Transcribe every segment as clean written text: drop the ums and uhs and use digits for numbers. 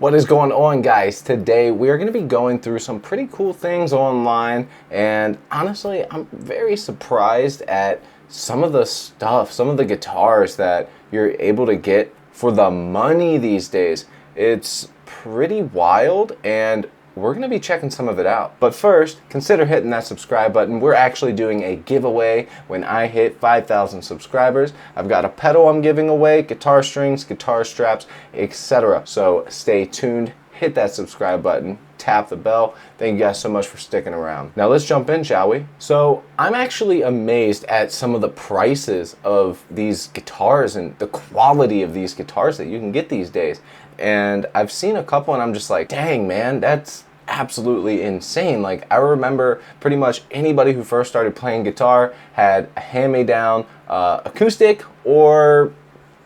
What is going on, guys? Today we're going to be going through some pretty cool things online, and honestly I'm very surprised at some of the stuff, some of the guitars that you're able to get for the money these days. It's pretty wild, and we're going to be checking some of it out. But first, consider hitting that subscribe button. We're actually doing a giveaway when I hit 5,000 subscribers. I've got a pedal I'm giving away, guitar strings, guitar straps, etc. So stay tuned, hit that subscribe button, tap the bell. Thank you guys so much for sticking around. Now let's jump in, shall we? So I'm actually amazed at some of the prices of these guitars and the quality of these guitars that you can get these days. And I've seen a couple and I'm just like, dang man, that's absolutely insane. Like, I remember pretty much anybody who first started playing guitar had a hand-me-down acoustic, or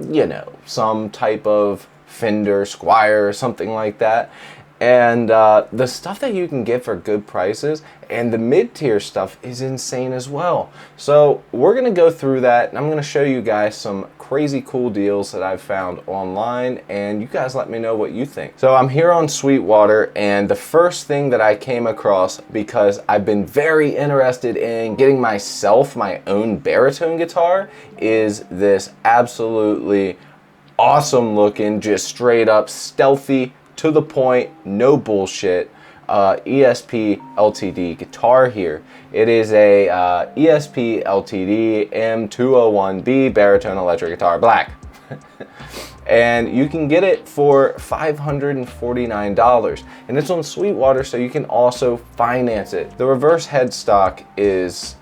you know, some type of Fender Squier or something like that. And the stuff that you can get for good prices and the mid-tier stuff is insane as well. So we're gonna go through that, and I'm gonna show you guys some crazy cool deals that I've found online, and you guys let me know what you think. So I'm here on Sweetwater, and the first thing that I came across, because I've been very interested in getting myself my own baritone guitar, is this absolutely awesome looking, just straight up stealthy, to the point, no bullshit, ESP LTD guitar here. It is a ESP LTD M201B baritone electric guitar, black. And you can get it for $549, and it's on Sweetwater, so you can also finance it. The reverse headstock is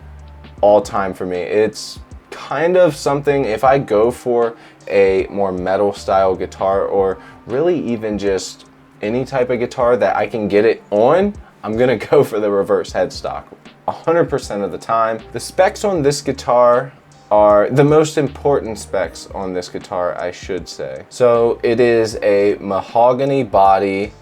all time for me. It's kind of something, if I go for a more metal style guitar, or really even just any type of guitar that I can get it on, I'm gonna go for the reverse headstock 100% of the time. The specs on this guitar are the most important specs on this guitar, I should say. So it is a mahogany body,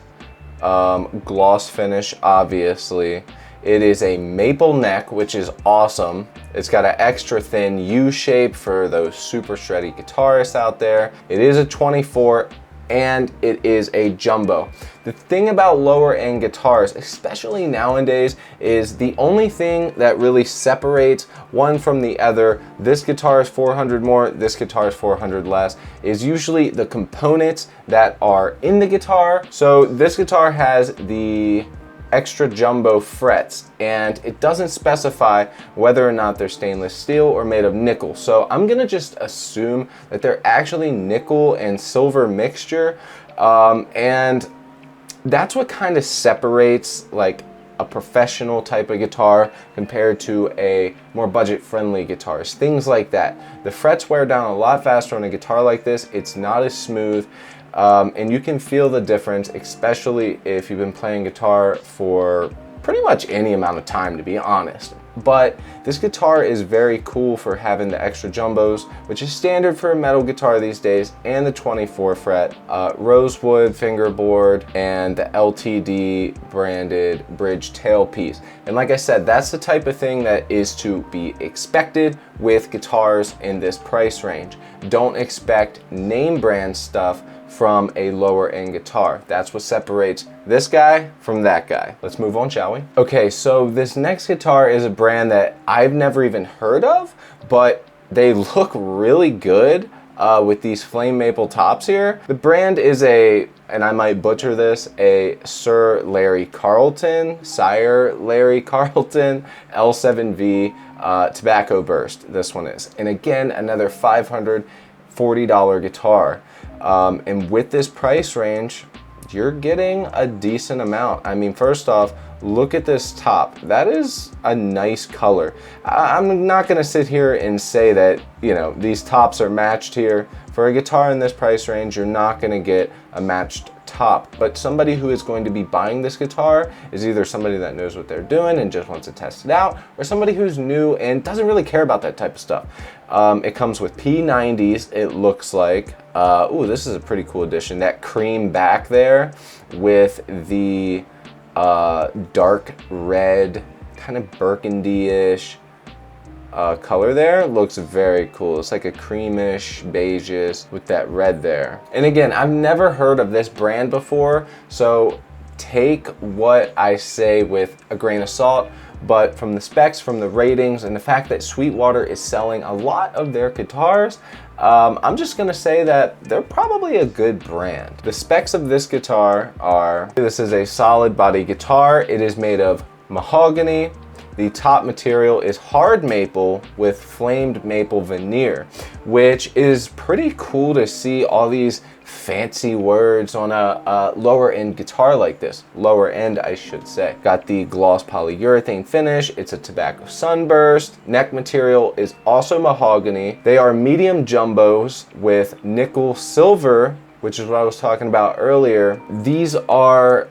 gloss finish, obviously. It is a maple neck, which is awesome. It's got an extra thin U shape for those super shreddy guitarists out there. It is a 24, and it is a jumbo. The thing about lower end guitars, especially nowadays, is the only thing that really separates one from the other, this guitar is 400 more, this guitar is 400 less, is usually the components that are in the guitar. So this guitar has the extra jumbo frets, and it doesn't specify whether or not they're stainless steel or made of nickel. So I'm gonna just assume that they're actually nickel and silver mixture, and that's what kind of separates like a professional type of guitar compared to a more budget-friendly guitars, things like that. The frets wear down a lot faster on a guitar like this. It's not as smooth. And you can feel the difference, especially if you've been playing guitar for pretty much any amount of time, to be honest. But this guitar is very cool for having the extra jumbos, which is standard for a metal guitar these days, and the 24 fret rosewood fingerboard, and the LTD branded bridge tailpiece. And like I said, that's the type of thing that is to be expected with guitars in this price range. Don't expect name brand stuff from a lower end guitar. That's what separates this guy from that guy. Let's move on, shall we? Okay, so this next guitar is a brand that I've never even heard of, but they look really good with these flame maple tops here. The brand is a, and I might butcher this, a Sir Larry Carlton L7V Tobacco Burst, this one is. And again, another $540 guitar. And with this price range, you're getting a decent amount. I mean, first off, look at this top. That is a nice color. I'm not gonna sit here and say that, you know, these tops are matched here. For a guitar in this price range, you're not gonna get a matched top, but somebody who is going to be buying this guitar is either somebody that knows what they're doing and just wants to test it out, or somebody who's new and doesn't really care about that type of stuff. It comes with P90s, it looks like. Ooh, this is a pretty cool addition. That cream back there with the dark red, kind of burgundy-ish color there looks very cool. It's like a creamish, beigeish with that red there. And again, I've never heard of this brand before, so take what I say with a grain of salt, but from the specs, from the ratings, and the fact that Sweetwater is selling a lot of their guitars, I'm just gonna say that they're probably a good brand. The specs of this guitar are, this is a solid body guitar. It is made of mahogany. The top material is hard maple with flamed maple veneer, which is pretty cool to see all these fancy words on a lower end guitar like this. Lower end, I should say. Got the gloss polyurethane finish. It's a tobacco sunburst. Neck material is also mahogany. They are medium jumbos with nickel silver, which is what I was talking about earlier. These are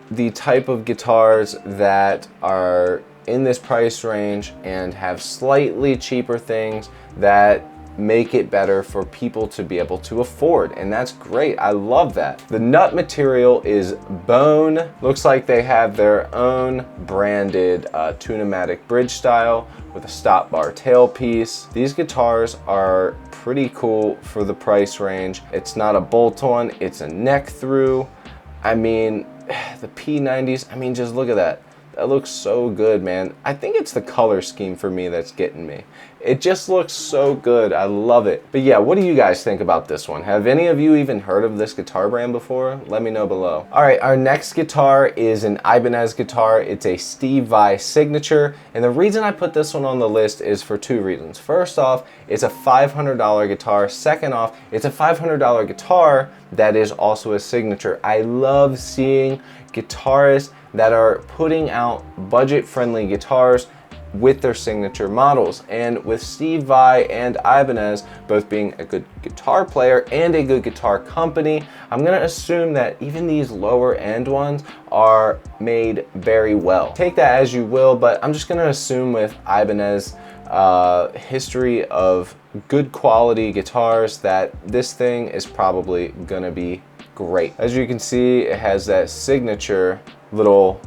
the type of guitars that are in this price range and have slightly cheaper things that make it better for people to be able to afford, and that's great. I love that. The nut material is bone. Looks like they have their own branded Tune-o-matic bridge style with a stop bar tailpiece. These guitars are pretty cool for the price range. It's not a bolt-on, it's a neck through. I mean, the P90s, I mean, just look at that. That looks so good, man. I think it's the color scheme for me that's getting me. It just looks so good. I love it. But yeah, what do you guys think about this one? Have any of you even heard of this guitar brand before? Let me know below. All right, our next guitar is an Ibanez guitar. It's a Steve Vai signature. And the reason I put this one on the list is for two reasons. First off, it's a $500 guitar. Second off, it's a $500 guitar that is also a signature. I love seeing guitarists that are putting out budget-friendly guitars with their signature models. And with Steve Vai and Ibanez both being a good guitar player and a good guitar company, I'm gonna assume that even these lower end ones are made very well. Take that as you will, but I'm just gonna assume with Ibanez history of good quality guitars that this thing is probably gonna be great. As you can see, it has that signature little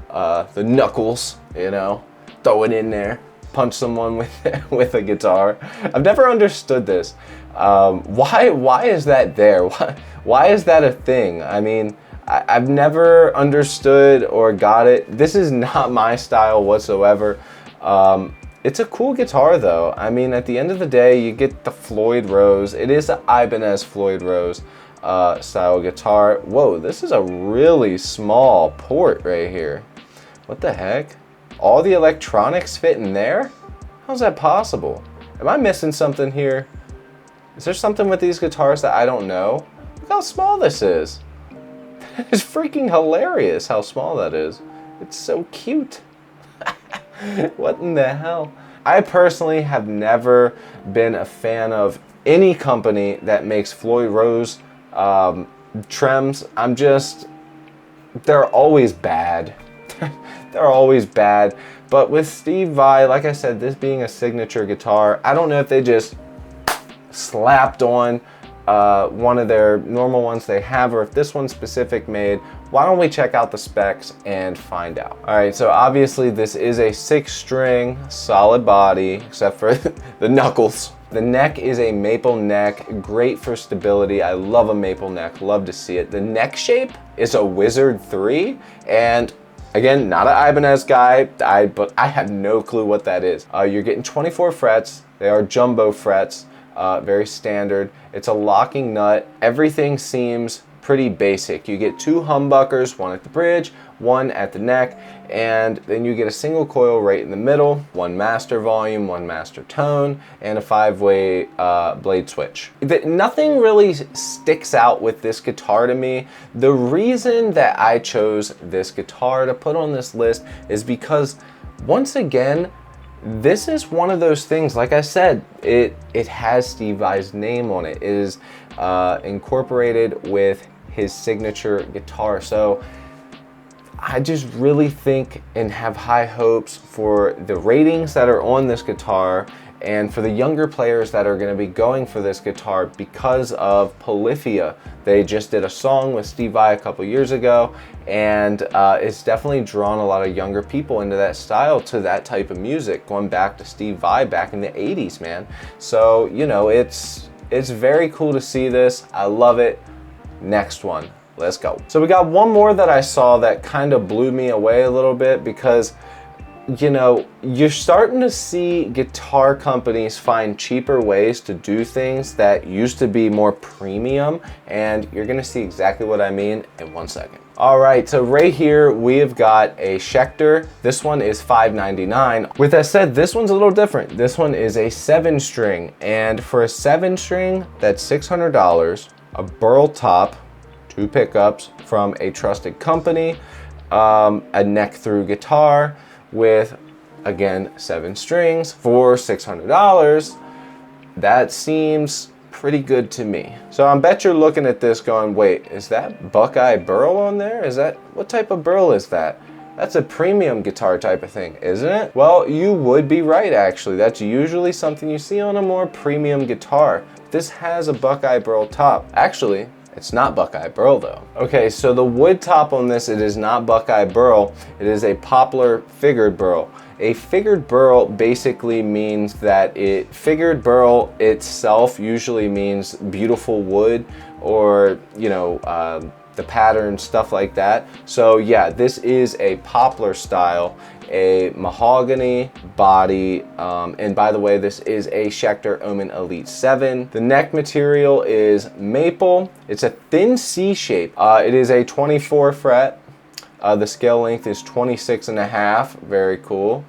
the knuckles, you know, throw it in there, punch someone with a guitar. I've never understood this. Why is that there? Why is that a thing? I mean, I've never understood or got it. This is not my style whatsoever. It's a cool guitar though. I mean, at the end of the day, you get the Floyd Rose. It is an Ibanez Floyd Rose style guitar. Whoa, this is a really small port right here. What the heck? All the electronics fit in there? How's that possible? Am I missing something here? Is there something with these guitars that I don't know? Look how small this is. It's freaking hilarious how small that is. It's so cute. What in the hell? I personally have never been a fan of any company that makes Floyd Rose trims. They're always bad. They're always bad. But with Steve Vai, like I said, this being a signature guitar, I don't know if they just slapped on one of their normal ones they have, or if this one's specific made. Why don't we check out the specs and find out? All right, so obviously this is a 6-string solid body, except for the knuckles. The neck is a maple neck, great for stability. I love a maple neck, love to see it. The neck shape is a Wizard 3, and again, not an Ibanez guy, but I have no clue what that is. You're getting 24 frets. They are jumbo frets, very standard. It's a locking nut. Everything seems pretty basic. You get 2 humbuckers, one at the bridge, one at the neck, and then you get a single coil right in the middle, 1 master volume, 1 master tone, and a 5-way blade switch. Nothing really sticks out with this guitar to me. The reason that I chose this guitar to put on this list is because, once again, this is one of those things, like I said, it has Steve Vai's name on it. It is incorporated with his signature guitar. So I just really think and have high hopes for the ratings that are on this guitar And for the younger players that are going to be going for this guitar because of Polyphia, they just did a song with Steve Vai a couple years ago, and it's definitely drawn a lot of younger people into that style, to that type of music, going back to Steve Vai back in the 80s, man. So, you know, it's very cool to see this. I love it. Next one. Let's go. So we got one more that I saw that kind of blew me away a little bit, because you know, you're starting to see guitar companies find cheaper ways to do things that used to be more premium, and you're gonna see exactly what I mean in 1 second. All right, so right here we have got a Schecter. This one is $599. With that said, this one's a little different. This one is a 7-string, and for a 7-string, that's $600, a burl top, 2 pickups from a trusted company, a neck through guitar, with, again, 7 strings for $600. That seems pretty good to me. So I bet you're looking at this going, wait, is that Buckeye Burl on there? What type of burl is that? That's a premium guitar type of thing, isn't it? Well, you would be right, actually. That's usually something you see on a more premium guitar. This has a Buckeye Burl top. Actually, it's not Buckeye Burl though. Okay, so the wood top on this, it is not Buckeye Burl. It is a Poplar figured burl. A figured burl basically means that figured burl itself usually means beautiful wood, or, you know, the pattern, stuff like that. So yeah, this is a Poplar style, a mahogany body, and by the way, this is a Schecter Omen Elite 7. The neck material is maple. It's a thin C shape. It is a 24 fret. The scale length is 26.5. Very cool.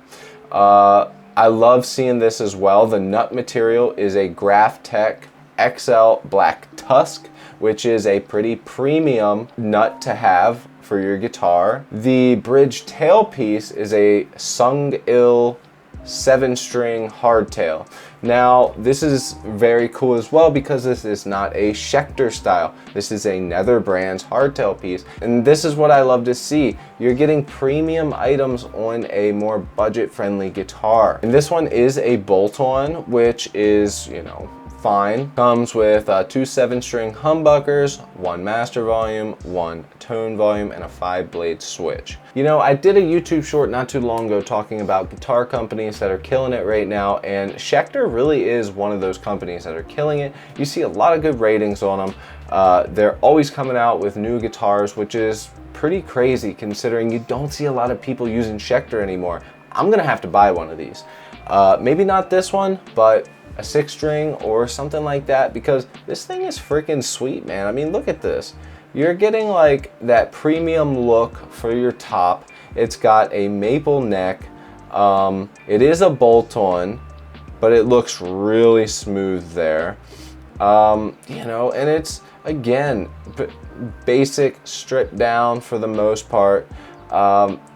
I love seeing this as well. The nut material is a Graphtec XL Black Tusk, which is a pretty premium nut to have for your guitar. The bridge tailpiece is a Sung-Il 7-string hardtail. Now, this is very cool as well, because this is not a Schecter style. This is a Nether Brands hardtail piece. And this is what I love to see. You're getting premium items on a more budget-friendly guitar. And this one is a bolt-on, which is, you know, fine. Comes with 2 7-string humbuckers, 1 master volume, 1 tone volume, and a 5-blade switch. You know, I did a YouTube short not too long ago talking about guitar companies that are killing it right now, and Schecter really is one of those companies that are killing it. You see a lot of good ratings on them. They're always coming out with new guitars, which is pretty crazy considering you don't see a lot of people using Schecter anymore. I'm gonna have to buy one of these. Maybe not this one, but a 6-string or something like that, because this thing is freaking sweet, man. I mean, look at this. You're getting like that premium look for your top. It's got a maple neck. It is a bolt-on, but it looks really smooth there. You know, and it's, again, basic, stripped down for the most part.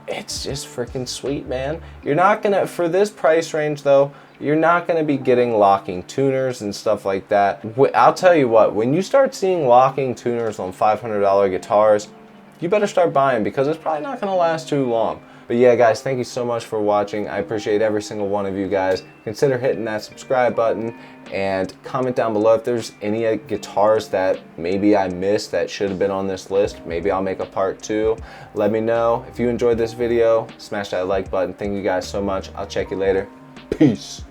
It's just freaking sweet, man. You're not gonna, for this price range though, you're not going to be getting locking tuners and stuff like that. I'll tell you what, when you start seeing locking tuners on $500 guitars, you better start buying, because it's probably not going to last too long. But yeah, guys, thank you so much for watching. I appreciate every single one of you guys. Consider hitting that subscribe button, and comment down below if there's any guitars that maybe I missed that should have been on this list. Maybe I'll make a part 2. Let me know. If you enjoyed this video, smash that like button. Thank you guys so much. I'll check you later. Peace.